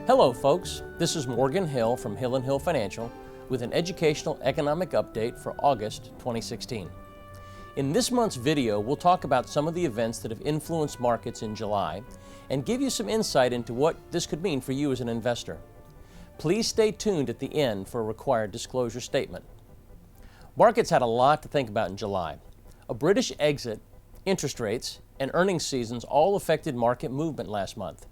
Hello folks, this is Morgan Hill from Hill & Hill Financial with an educational economic update for August 2016. In this month's video, we'll talk about some of the events that have influenced markets in July and give you some insight into what this could mean for you as an investor. Please stay tuned at the end for a required disclosure statement. Markets had a lot to think about in July. A British exit, interest rates, and earnings seasons all affected market movement last month.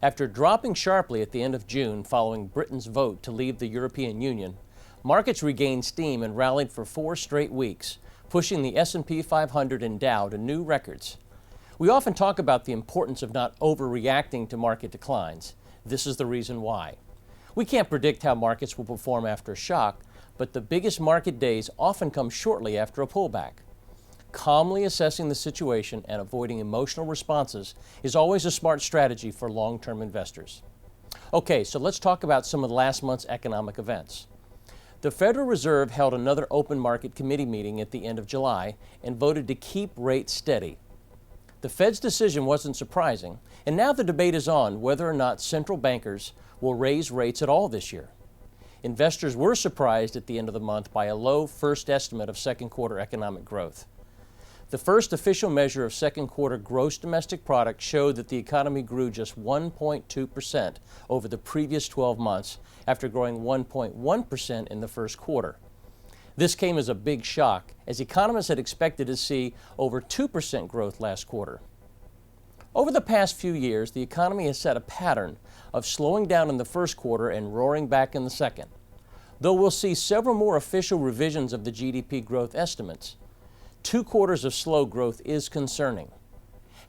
After dropping sharply at the end of June following Britain's vote to leave the European Union, markets regained steam and rallied for 4 straight weeks, pushing the S&P 500 and Dow to new records. We often talk about the importance of not overreacting to market declines. This is the reason why. We can't predict how markets will perform after a shock, but the biggest market days often come shortly after a pullback. Calmly assessing the situation and avoiding emotional responses is always a smart strategy for long-term investors. Okay, so let's talk about some of last month's economic events. The Federal Reserve held another open market committee meeting at the end of July and voted to keep rates steady. The Fed's decision wasn't surprising, and now the debate is on whether or not central bankers will raise rates at all this year. Investors were surprised at the end of the month by a low first estimate of second quarter economic growth. The first official measure of second quarter gross domestic product showed that the economy grew just 1.2% over the previous 12 months after growing 1.1% in the first quarter. This came as a big shock, as economists had expected to see over 2% growth last quarter. Over the past few years, the economy has set a pattern of slowing down in the first quarter and roaring back in the second. Though we'll see several more official revisions of the GDP growth estimates, 2 quarters of slow growth is concerning.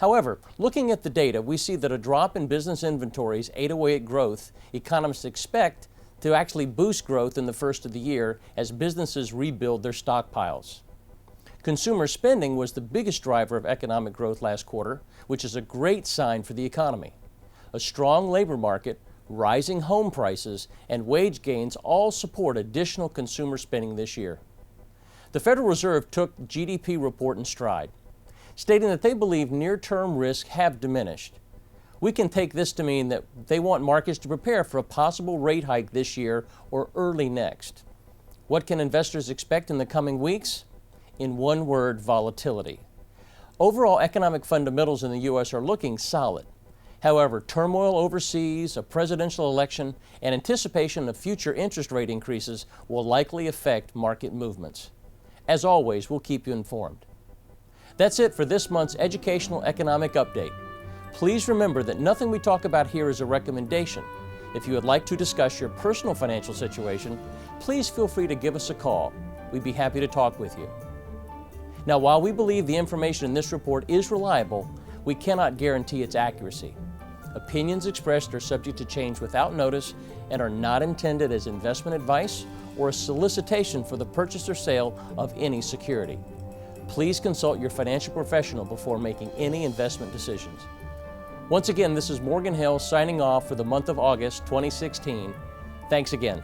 However, looking at the data, we see that a drop in business inventories ate away at growth economists expect to actually boost growth in the first of the year as businesses rebuild their stockpiles. Consumer spending was the biggest driver of economic growth last quarter, which is a great sign for the economy. A strong labor market, rising home prices, and wage gains all support additional consumer spending this year. The Federal Reserve took GDP report in stride, stating that they believe near-term risks have diminished. We can take this to mean that they want markets to prepare for a possible rate hike this year or early next. What can investors expect in the coming weeks? In one word, volatility. Overall economic fundamentals in the U.S. are looking solid. However, turmoil overseas, a presidential election, and anticipation of future interest rate increases will likely affect market movements. As always, we'll keep you informed. That's it for this month's Educational Economic Update. Please remember that nothing we talk about here is a recommendation. If you would like to discuss your personal financial situation, please feel free to give us a call. We'd be happy to talk with you. Now, while we believe the information in this report is reliable, we cannot guarantee its accuracy. Opinions expressed are subject to change without notice and are not intended as investment advice or a solicitation for the purchase or sale of any security. Please consult your financial professional before making any investment decisions. Once again, this is Morgan Hill signing off for the month of August 2016. Thanks again.